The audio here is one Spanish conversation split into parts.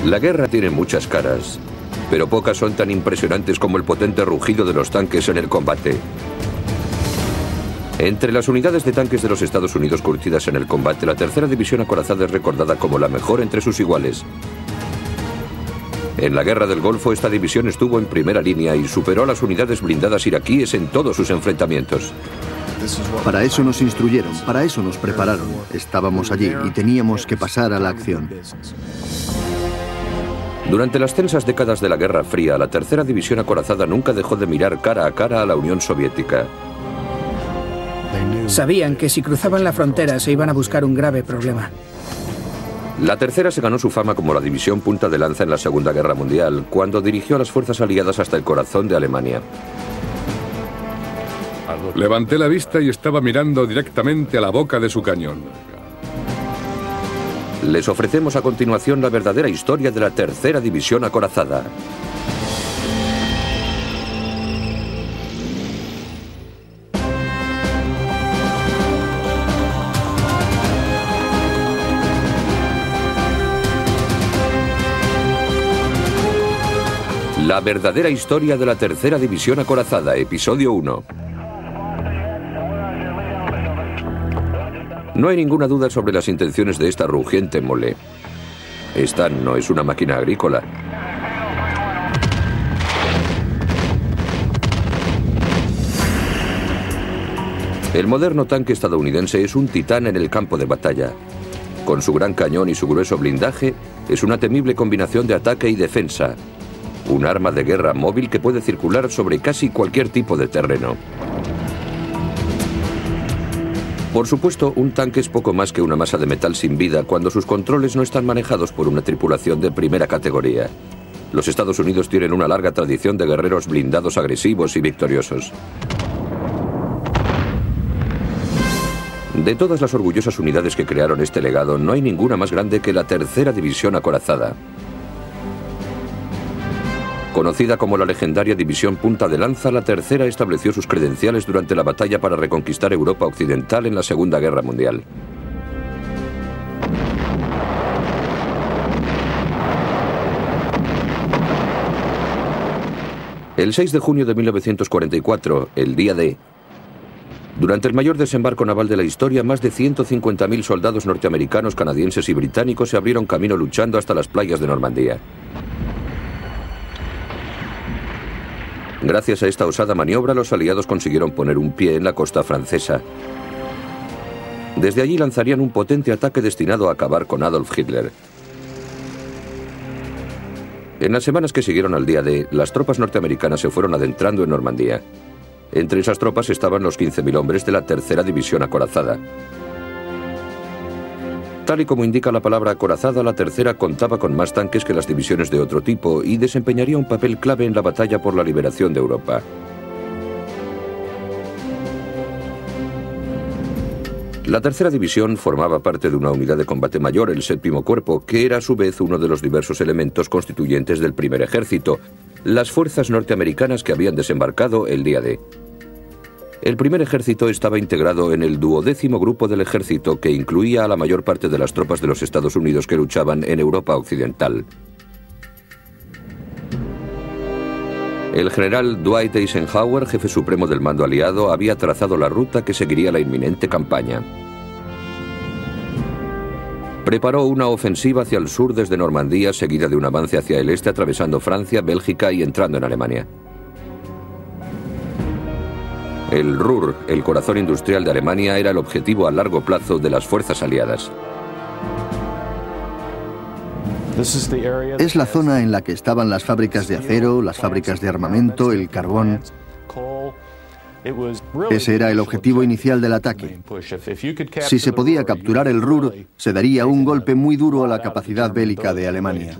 La guerra tiene muchas caras, pero pocas son tan impresionantes como el potente rugido de los tanques en el combate. Entre las unidades de tanques de los Estados Unidos curtidas en el combate, la tercera división acorazada es recordada como la mejor entre sus iguales. En la Guerra del Golfo, esta división estuvo en primera línea y superó a las unidades blindadas iraquíes en todos sus enfrentamientos. Para eso nos instruyeron, para eso nos prepararon. Estábamos allí y teníamos que pasar a la acción. Durante las tensas décadas de la Guerra Fría, la tercera división acorazada nunca dejó de mirar cara a cara a la Unión Soviética. Sabían que si cruzaban la frontera se iban a buscar un grave problema. La tercera se ganó su fama como la división punta de lanza en la Segunda Guerra Mundial, cuando dirigió a las fuerzas aliadas hasta el corazón de Alemania. Levanté la vista y estaba mirando directamente a la boca de su cañón. Les ofrecemos a continuación la verdadera historia de la tercera división acorazada. La verdadera historia de la tercera división acorazada, episodio 1. No hay ninguna duda sobre las intenciones de esta rugiente mole. Esta no es una máquina agrícola. El moderno tanque estadounidense es un titán en el campo de batalla. Con su gran cañón y su grueso blindaje, es una temible combinación de ataque y defensa. Un arma de guerra móvil que puede circular sobre casi cualquier tipo de terreno. Por supuesto, un tanque es poco más que una masa de metal sin vida cuando sus controles no están manejados por una tripulación de primera categoría. Los Estados Unidos tienen una larga tradición de guerreros blindados agresivos y victoriosos. De todas las orgullosas unidades que crearon este legado, no hay ninguna más grande que la tercera división acorazada. Conocida como la legendaria División Punta de Lanza, la tercera estableció sus credenciales durante la batalla para reconquistar Europa Occidental en la Segunda Guerra Mundial. El 6 de junio de 1944, el día D, durante el mayor desembarco naval de la historia, más de 150.000 soldados norteamericanos, canadienses y británicos se abrieron camino luchando hasta las playas de Normandía. Gracias a esta osada maniobra, los aliados consiguieron poner un pie en la costa francesa. Desde allí lanzarían un potente ataque destinado a acabar con Adolf Hitler. En las semanas que siguieron al día D, las tropas norteamericanas se fueron adentrando en Normandía. Entre esas tropas estaban los 15.000 hombres de la tercera división acorazada. Tal y como indica la palabra acorazada, la tercera contaba con más tanques que las divisiones de otro tipo y desempeñaría un papel clave en la batalla por la liberación de Europa. La tercera división formaba parte de una unidad de combate mayor, el séptimo cuerpo, que era a su vez uno de los diversos elementos constituyentes del primer ejército, las fuerzas norteamericanas que habían desembarcado el día D. El primer ejército estaba integrado en el 12º grupo del ejército, que incluía a la mayor parte de las tropas de los Estados Unidos que luchaban en Europa Occidental. El general Dwight Eisenhower, jefe supremo del mando aliado, había trazado la ruta que seguiría la inminente campaña. Preparó una ofensiva hacia el sur desde Normandía, seguida de un avance hacia el este atravesando Francia, Bélgica y entrando en Alemania. El Ruhr, el corazón industrial de Alemania, era el objetivo a largo plazo de las fuerzas aliadas. Es la zona en la que estaban las fábricas de acero, las fábricas de armamento, el carbón. Ese era el objetivo inicial del ataque. Si se podía capturar el Ruhr, se daría un golpe muy duro a la capacidad bélica de Alemania.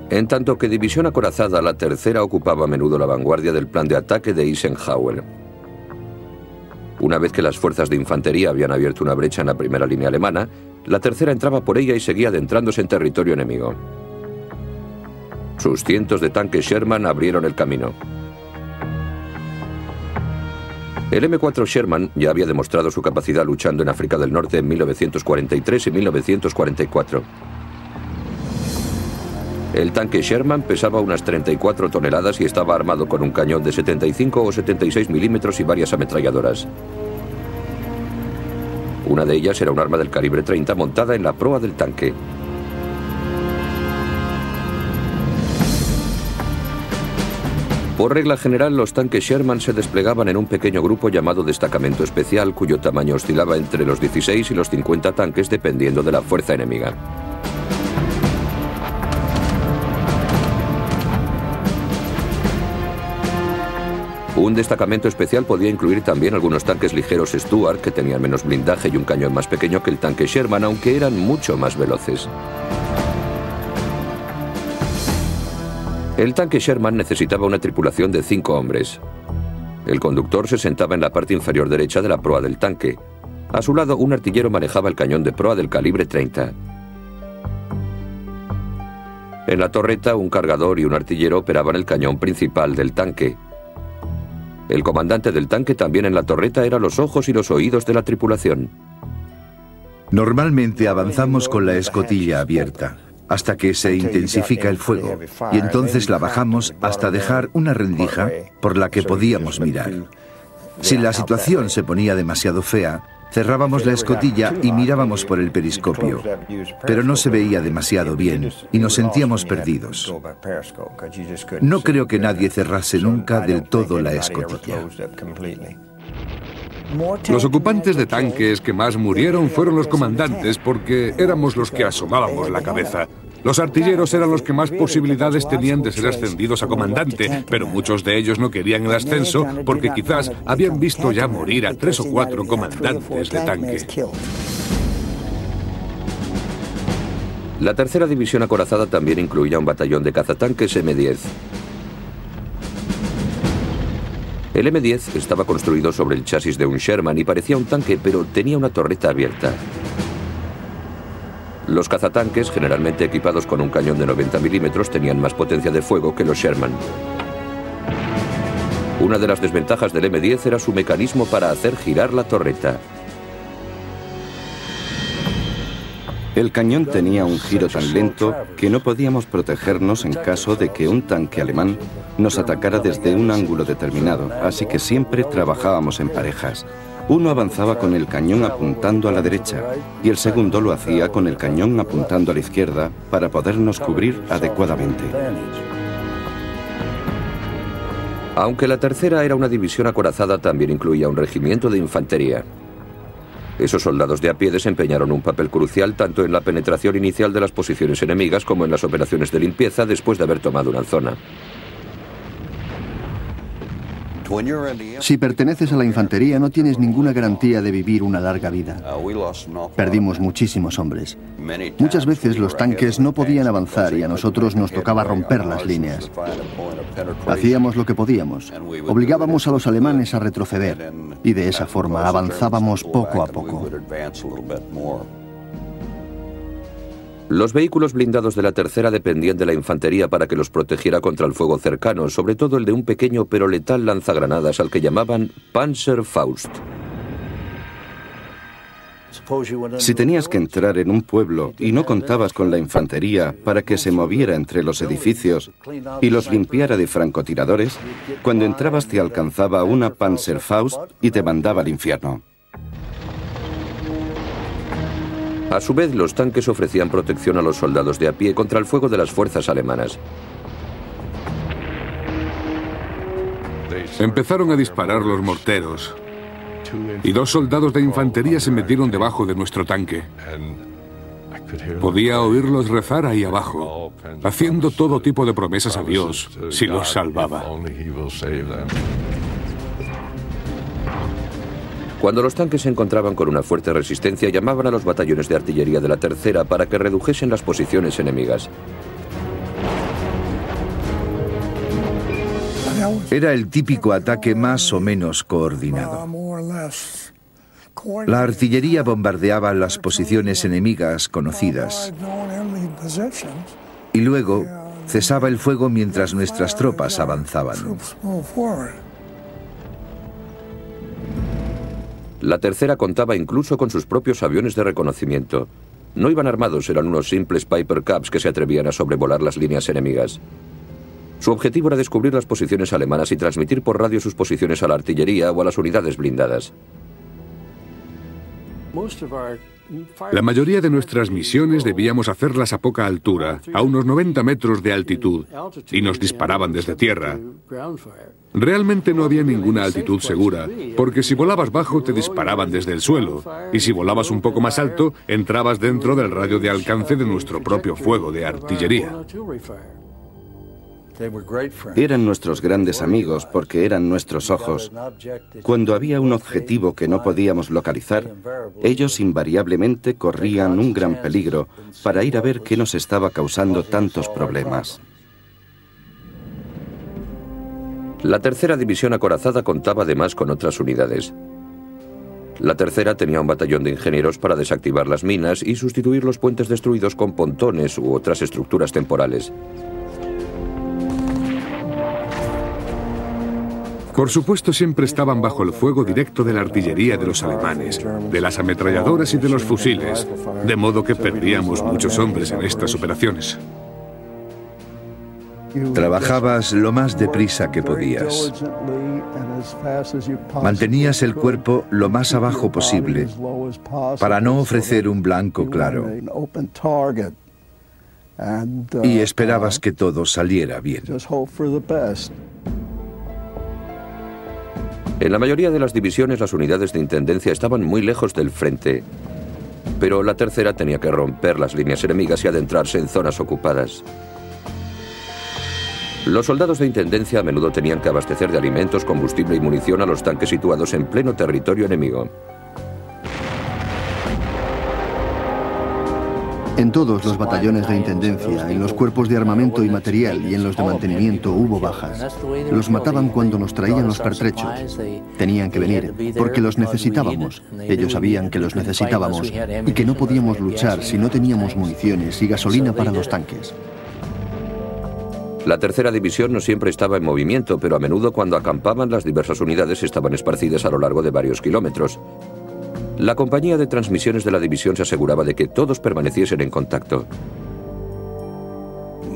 En tanto que división acorazada, la tercera ocupaba a menudo la vanguardia del plan de ataque de Eisenhower. Una vez que las fuerzas de infantería habían abierto una brecha en la primera línea alemana, la tercera entraba por ella y seguía adentrándose en territorio enemigo. Sus cientos de tanques Sherman abrieron el camino. El M4 Sherman ya había demostrado su capacidad luchando en África del Norte en 1943 y 1944. El tanque Sherman pesaba unas 34 toneladas y estaba armado con un cañón de 75 o 76 milímetros y varias ametralladoras. Una de ellas era un arma del calibre 30 montada en la proa del tanque. Por regla general, los tanques Sherman se desplegaban en un pequeño grupo llamado destacamento especial, cuyo tamaño oscilaba entre los 16 y los 50 tanques dependiendo de la fuerza enemiga. Un destacamento especial podía incluir también algunos tanques ligeros Stuart que tenían menos blindaje y un cañón más pequeño que el tanque Sherman, aunque eran mucho más veloces. El tanque Sherman necesitaba una tripulación de 5 hombres. El conductor se sentaba en la parte inferior derecha de la proa del tanque. A su lado, un artillero manejaba el cañón de proa del calibre 30. En la torreta, un cargador y un artillero operaban el cañón principal del tanque. El comandante del tanque también en la torreta era los ojos y los oídos de la tripulación. Normalmente avanzamos con la escotilla abierta hasta que se intensifica el fuego y entonces la bajamos hasta dejar una rendija por la que podíamos mirar. Si la situación se ponía demasiado fea, cerrábamos la escotilla y mirábamos por el periscopio, pero no se veía demasiado bien y nos sentíamos perdidos. No creo que nadie cerrase nunca del todo la escotilla. Los ocupantes de tanques que más murieron fueron los comandantes porque éramos los que asomábamos la cabeza. Los artilleros eran los que más posibilidades tenían de ser ascendidos a comandante, pero muchos de ellos no querían el ascenso porque quizás habían visto ya morir a 3 o 4 comandantes de tanque. La tercera división acorazada también incluía un batallón de cazatanques M10. El M10 estaba construido sobre el chasis de un Sherman y parecía un tanque, pero tenía una torreta abierta. Los cazatanques, generalmente equipados con un cañón de 90 milímetros, tenían más potencia de fuego que los Sherman. Una de las desventajas del M10 era su mecanismo para hacer girar la torreta. El cañón tenía un giro tan lento que no podíamos protegernos en caso de que un tanque alemán nos atacara desde un ángulo determinado, así que siempre trabajábamos en parejas. Uno avanzaba con el cañón apuntando a la derecha y el segundo lo hacía con el cañón apuntando a la izquierda para podernos cubrir adecuadamente. Aunque la tercera era una división acorazada, también incluía un regimiento de infantería. Esos soldados de a pie desempeñaron un papel crucial tanto en la penetración inicial de las posiciones enemigas como en las operaciones de limpieza después de haber tomado una zona. Si perteneces a la infantería, no tienes ninguna garantía de vivir una larga vida. Perdimos muchísimos hombres. Muchas veces los tanques no podían avanzar y a nosotros nos tocaba romper las líneas. Hacíamos lo que podíamos. Obligábamos a los alemanes a retroceder y de esa forma avanzábamos poco a poco. Los vehículos blindados de la tercera dependían de la infantería para que los protegiera contra el fuego cercano, sobre todo el de un pequeño pero letal lanzagranadas al que llamaban Panzerfaust. Si tenías que entrar en un pueblo y no contabas con la infantería para que se moviera entre los edificios y los limpiara de francotiradores, cuando entrabas te alcanzaba una Panzerfaust y te mandaba al infierno. A su vez, los tanques ofrecían protección a los soldados de a pie contra el fuego de las fuerzas alemanas. Empezaron a disparar los morteros y 2 soldados de infantería se metieron debajo de nuestro tanque. Podía oírlos rezar ahí abajo, haciendo todo tipo de promesas a Dios si los salvaba. Cuando los tanques se encontraban con una fuerte resistencia, llamaban a los batallones de artillería de la tercera para que redujesen las posiciones enemigas. Era el típico ataque más o menos coordinado. La artillería bombardeaba las posiciones enemigas conocidas y luego cesaba el fuego mientras nuestras tropas avanzaban. La tercera contaba incluso con sus propios aviones de reconocimiento. No iban armados, eran unos simples Piper Cubs que se atrevían a sobrevolar las líneas enemigas. Su objetivo era descubrir las posiciones alemanas y transmitir por radio sus posiciones a la artillería o a las unidades blindadas. La mayoría de nuestras misiones debíamos hacerlas a poca altura, a unos 90 metros de altitud, y nos disparaban desde tierra. Realmente no había ninguna altitud segura, porque si volabas bajo te disparaban desde el suelo, y si volabas un poco más alto, entrabas dentro del radio de alcance de nuestro propio fuego de artillería. Eran nuestros grandes amigos porque eran nuestros ojos. Cuando había un objetivo que no podíamos localizar, ellos invariablemente corrían un gran peligro para ir a ver qué nos estaba causando tantos problemas. La tercera división acorazada contaba además con otras unidades. La tercera tenía un batallón de ingenieros para desactivar las minas y sustituir los puentes destruidos con pontones u otras estructuras temporales. Por supuesto, siempre estaban bajo el fuego directo de la artillería de los alemanes, de las ametralladoras y de los fusiles, de modo que perdíamos muchos hombres en estas operaciones. Trabajabas lo más deprisa que podías. Mantenías el cuerpo lo más abajo posible para no ofrecer un blanco claro. Y esperabas que todo saliera bien. En la mayoría de las divisiones las unidades de intendencia estaban muy lejos del frente, pero la tercera tenía que romper las líneas enemigas y adentrarse en zonas ocupadas. Los soldados de intendencia a menudo tenían que abastecer de alimentos, combustible y munición a los tanques situados en pleno territorio enemigo. En todos los batallones de intendencia, en los cuerpos de armamento y material y en los de mantenimiento hubo bajas. Los mataban cuando nos traían los pertrechos. Tenían que venir, porque los necesitábamos. Ellos sabían que los necesitábamos y que no podíamos luchar si no teníamos municiones y gasolina para los tanques. La tercera división no siempre estaba en movimiento, pero a menudo cuando acampaban las diversas unidades estaban esparcidas a lo largo de varios kilómetros. La compañía de transmisiones de la división se aseguraba de que todos permaneciesen en contacto.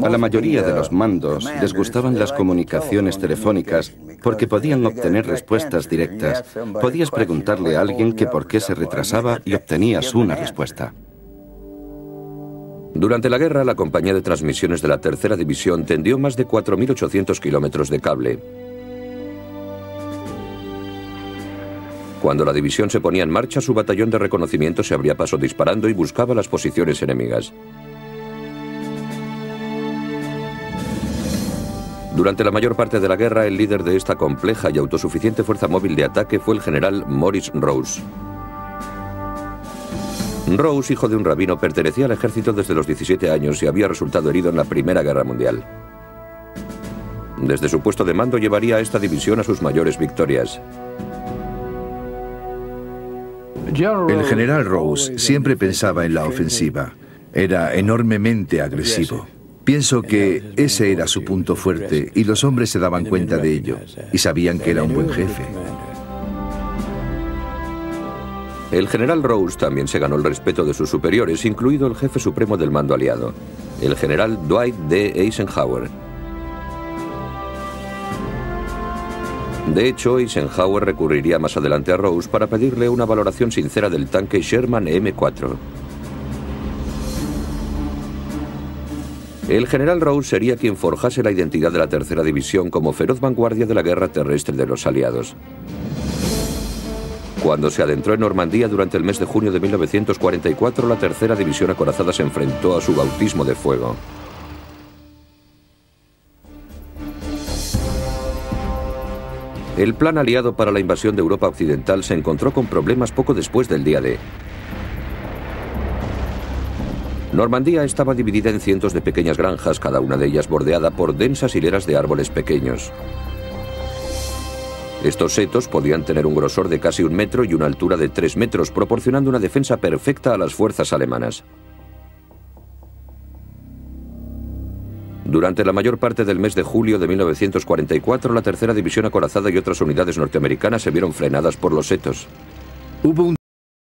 A la mayoría de los mandos les gustaban las comunicaciones telefónicas porque podían obtener respuestas directas. Podías preguntarle a alguien que por qué se retrasaba y obtenías una respuesta. Durante la guerra, la compañía de transmisiones de la tercera división tendió más de 4.800 kilómetros de cable. Cuando la división se ponía en marcha, su batallón de reconocimiento se abría paso disparando y buscaba las posiciones enemigas. Durante la mayor parte de la guerra, el líder de esta compleja y autosuficiente fuerza móvil de ataque fue el general Morris Rose. Rose, hijo de un rabino, pertenecía al ejército desde los 17 años y había resultado herido en la Primera Guerra Mundial. Desde su puesto de mando llevaría a esta división a sus mayores victorias. El general Rose siempre pensaba en la ofensiva. Era enormemente agresivo. Pienso que ese era su punto fuerte y los hombres se daban cuenta de ello y sabían que era un buen jefe. El general Rose también se ganó el respeto de sus superiores, incluido el jefe supremo del mando aliado, el general Dwight D. Eisenhower. De hecho, Eisenhower recurriría más adelante a Rose para pedirle una valoración sincera del tanque Sherman M4. El general Rose sería quien forjase la identidad de la tercera división como feroz vanguardia de la guerra terrestre de los aliados. Cuando se adentró en Normandía durante el mes de junio de 1944, la tercera división acorazada se enfrentó a su bautismo de fuego. El plan aliado para la invasión de Europa Occidental se encontró con problemas poco después del día D. Normandía estaba dividida en cientos de pequeñas granjas, cada una de ellas bordeada por densas hileras de árboles pequeños. Estos setos podían tener un grosor de casi 1 metro y una altura de 3 metros, proporcionando una defensa perfecta a las fuerzas alemanas. Durante la mayor parte del mes de julio de 1944, la tercera división acorazada y otras unidades norteamericanas se vieron frenadas por los setos. Hubo un